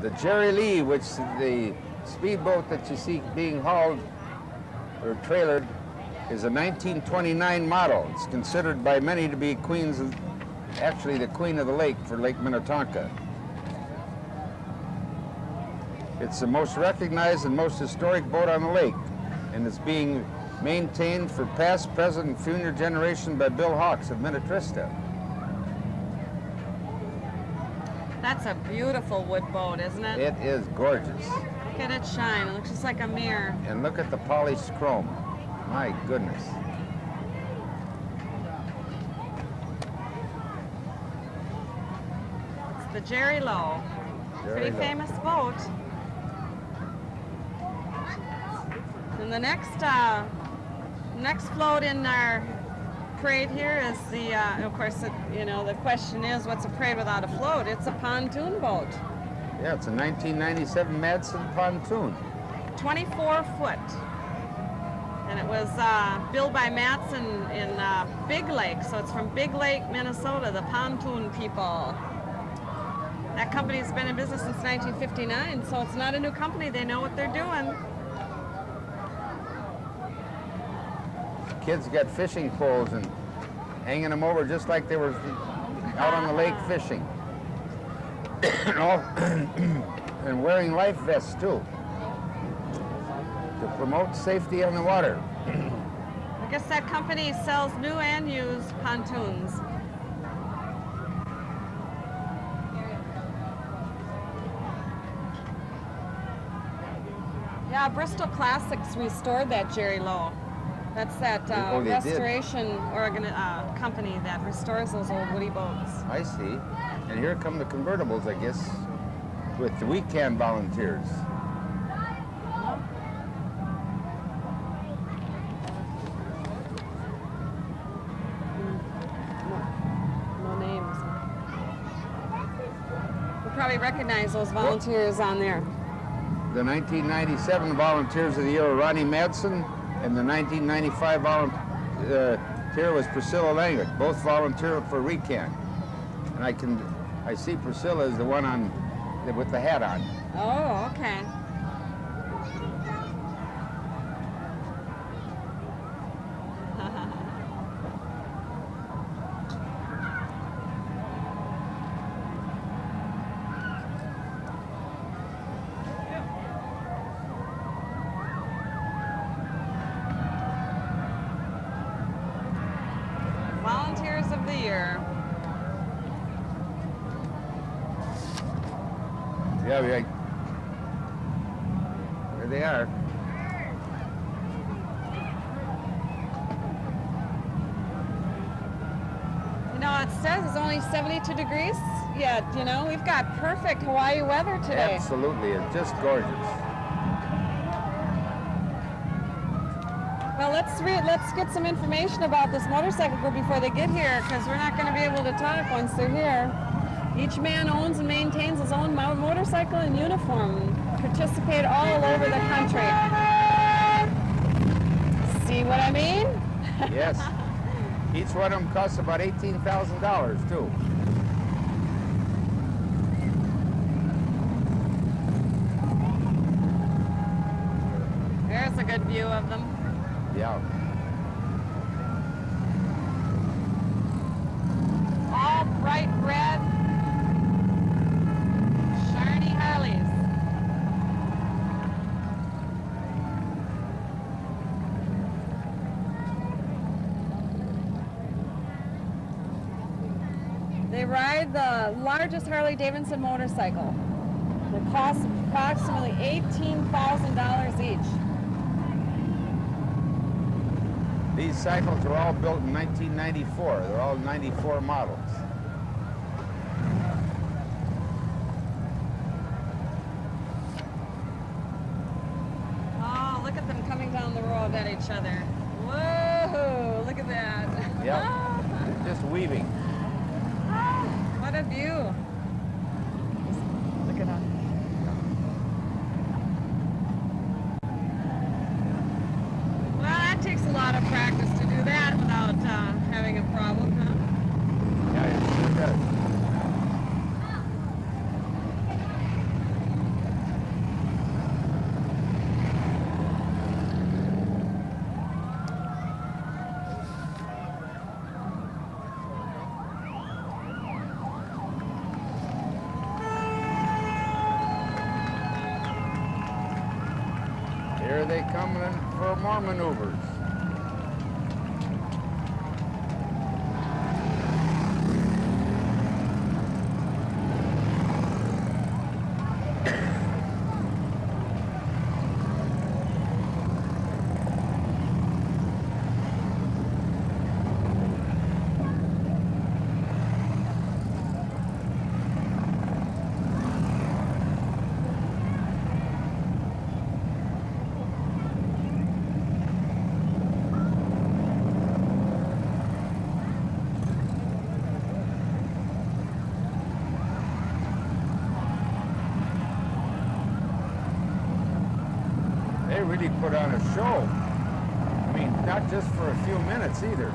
The Jerry Lee, which is the speedboat that you see being hauled or trailered, is a 1929 model. It's considered by many to be actually the queen of the lake for Lake Minnetonka. It's the most recognized and most historic boat on the lake, and it's being maintained for past, present, and future generation by Bill Hawks of Minnetrista. That's a beautiful wood boat, isn't it? It is gorgeous. Look at it shine. It looks just like a mirror. And look at the polished chrome. My goodness. It's the Jerry Low. Pretty Low. famous boat. And the next float in our parade here is the, of course, the question is, what's a parade without a float? It's a pontoon boat. Yeah, it's a 1997 Madsen pontoon. 24 foot. And it was built by Matson in Big Lake, so it's from Big Lake, Minnesota, the pontoon people. That company's been in business since 1959, so it's not a new company. They know what they're doing. Kids got fishing poles and hanging them over just like they were out on the lake fishing. And wearing life vests too, to promote safety on the water. I guess that company sells new and used pontoons. Yeah, Bristol Classics restored that Jerry Low. That's that Oh, they did? restoration company that restores those old woody boats. I see. And here come the convertibles, I guess, with the weekend volunteers. No names. You'll probably recognize those volunteers on there. The 1997 Volunteers of the Year were Ronnie Madsen, and the 1995 volunteer was Priscilla Langwick. Both volunteered for recant. And I see Priscilla is the one with the hat on. Oh, okay. year. Yeah, there they are. You know, it says it's only 72 degrees yet. You know, we've got perfect Hawaii weather today. Absolutely, it's just gorgeous. Well, let's get some information about this motorcycle group before they get here, because we're not going to be able to talk once they're here. Each man owns and maintains his own motorcycle and uniform. Participate all over the country. See what I mean? Yes. Each one of them costs about $18,000 too. There's a good view of them. Yeah. All bright red, shiny Harleys. They ride the largest Harley-Davidson motorcycle. It costs approximately $18,000 each. These cycles were all built in 1994. They're all 94 models. Oh, look at them coming down the road at each other. Whoa, look at that. Yep. Just weaving. What a view. Look at that. Well, that takes a lot of practice to do that without having a problem, huh? Yeah, it sure does. Here they come in for more maneuvers. They really put on a show. I mean, not just for a few minutes either.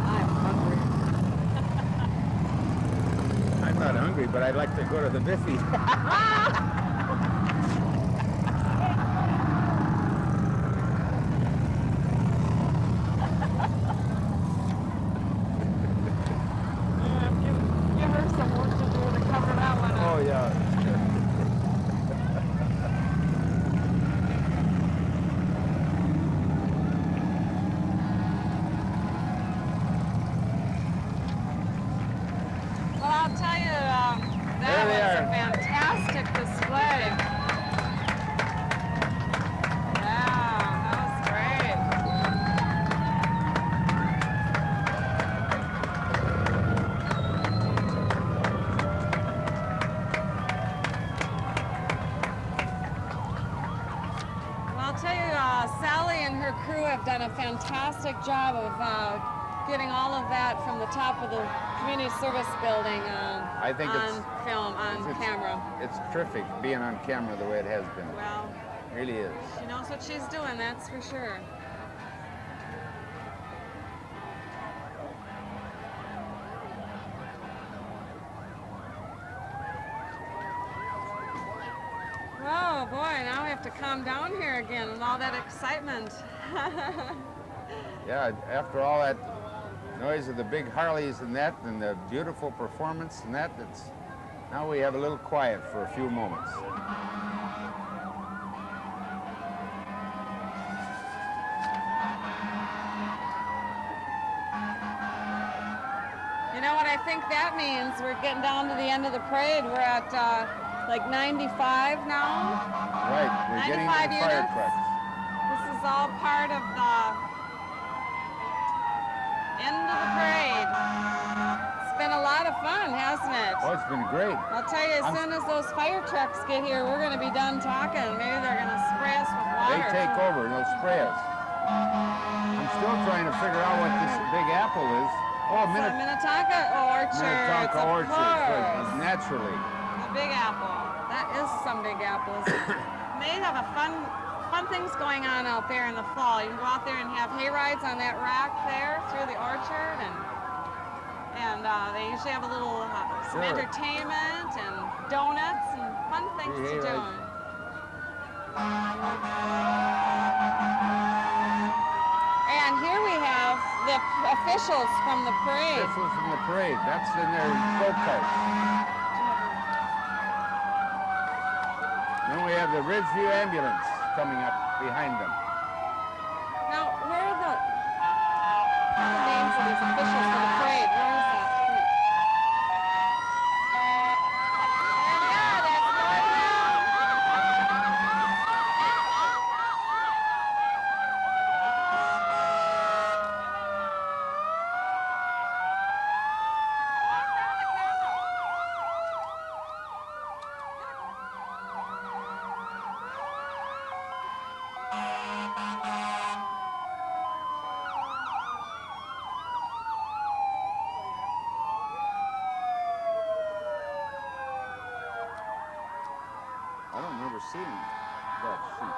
I'm hungry. I'm not hungry, but I'd like to go to the Biffy. Give her some work to do to cover that one up. Oh, yeah. Well, I'll tell you, that There they was are. a fantastic display. Yeah, that was great. Well, I'll tell you, Sally and her crew have done a fantastic job of getting all of that from the top of the community service building I think on it's- film, on it's- camera. It's terrific being on camera the way it has been. Well, Really is. She knows what she's doing, that's for sure. Oh boy, now we have to calm down here again and all that excitement. Yeah, after all that noise of the big Harleys and that, and the beautiful performance and that, now we have a little quiet for a few moments. You know what I think that means? We're getting down to the end of the parade. We're at like 95 now. Right, we're getting to 95 the fire units. trucks. This is all part of the end of the parade. It's been a lot of fun, hasn't it? Oh, it's been great. I'll tell you, as soon as those fire trucks get here, we're going to be done talking. Maybe they're going to spray us with water. They take over and they'll spray us. I'm still trying to figure out what this big apple is. Oh, Minnetonka orchards, Minnetonka of orchard, course. naturally. The big apple. That is some big apples. They have a fun things going on out there in the fall. You can go out there and have hay rides on that rock there through the orchard, and they usually have a little some Sure. entertainment and donuts and fun things to Hay do. rides. And here we have the officials from the parade. This was from the parade. That's in their go-karts. Then we have the Ridgeview ambulance coming up behind them. Now, where are the names of these officials for the parade? Where is that? Yeah, that's going I don't remember seeing that sheet.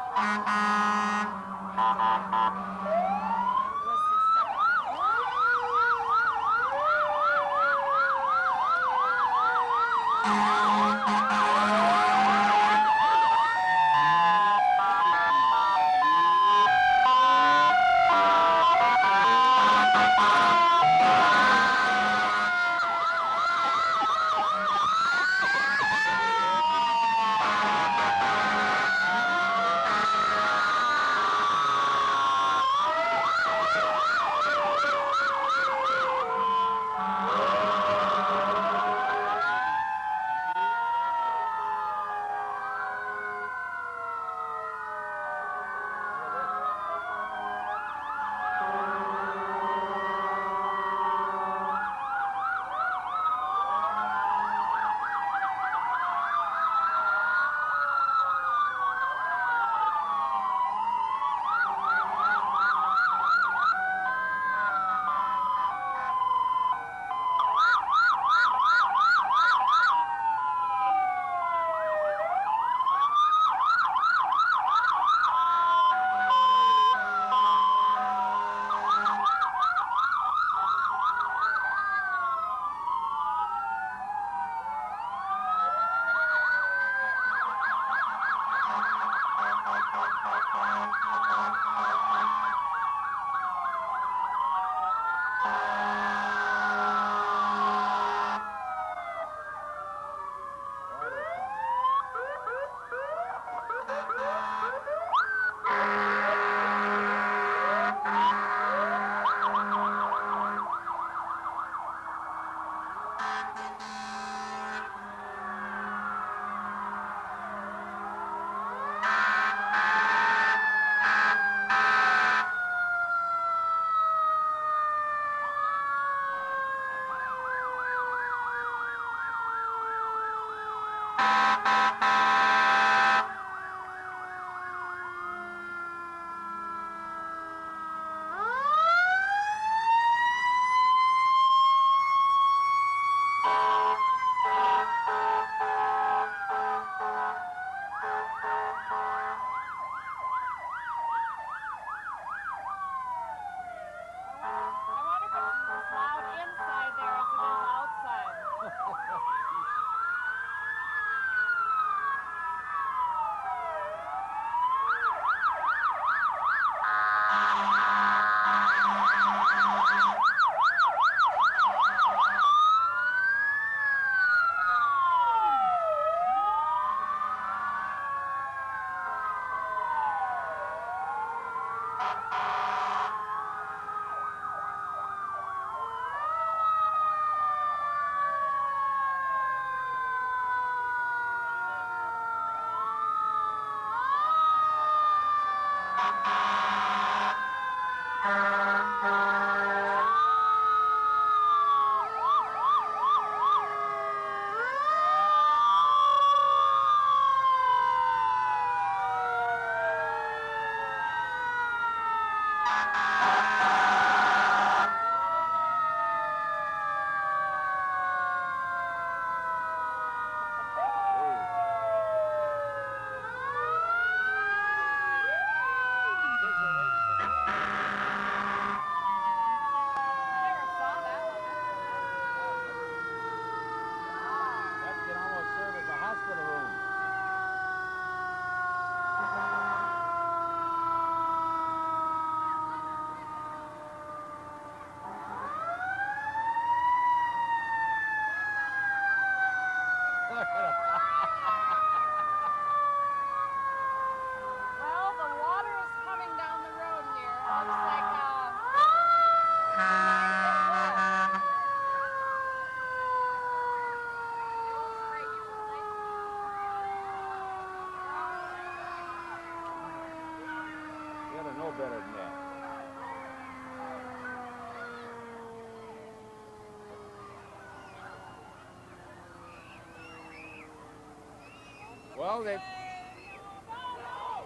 Well, they...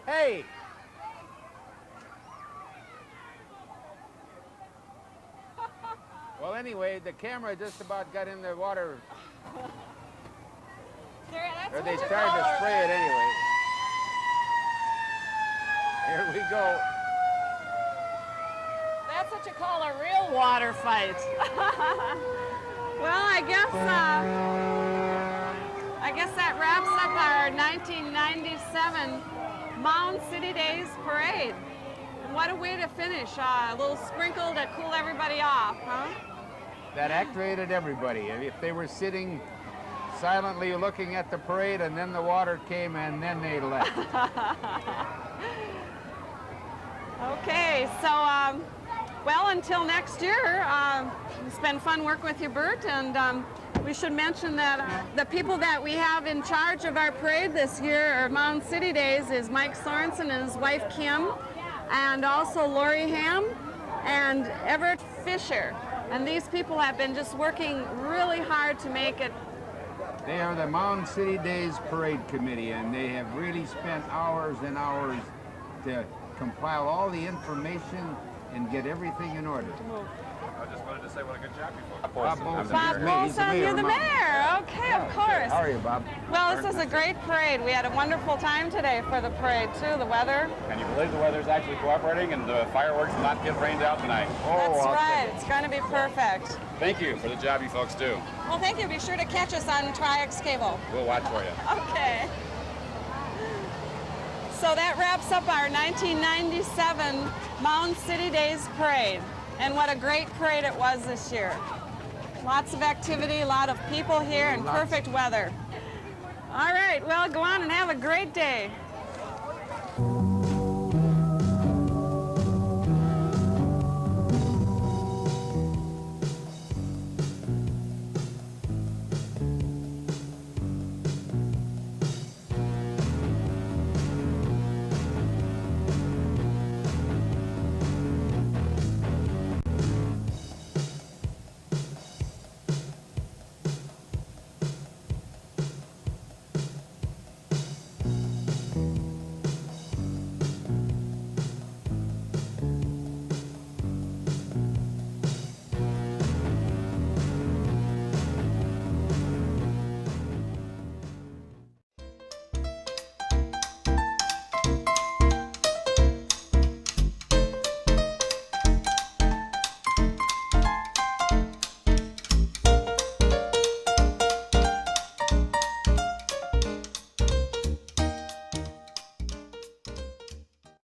Hey! Well, anyway, the camera just about got in the water. Or they started to spray it anyway. Here we go. That's what you call a real water fight. Well, I guess that wraps up our 1997 Mound City Days parade. And what a way to finish. A little sprinkle to cool everybody off, huh? That activated everybody. If they were sitting silently looking at the parade and then the water came and then they left. Okay, so, well, until next year, it's been fun work with you, Bert, and we should mention that the people that we have in charge of our parade this year, or Mound City Days, is Mike Sorensen and his wife Kim, and also Lori Ham and Everett Fisher. And these people have been just working really hard to make it. They are the Mound City Days Parade Committee, and they have really spent hours and hours to compile all the information and get everything in order. I just wanted to say what a good job you folks. Bob Bob Bolson, you're the mayor. Okay, of course. How are you, Bob? Well, this is a great parade. We had a wonderful time today for the parade, too. The weather. Can you believe the weather's actually cooperating and the fireworks will not get rained out tonight? That's right. It's going to be perfect. Thank you for the job you folks do. Well, thank you. Be sure to catch us on Tri-X Cable. We'll watch for you. Okay. So that wraps up our 1997 Mound City Days parade. And what a great parade it was this year. Lots of activity, a lot of people here, and perfect weather. All right, well, go on and have a great day.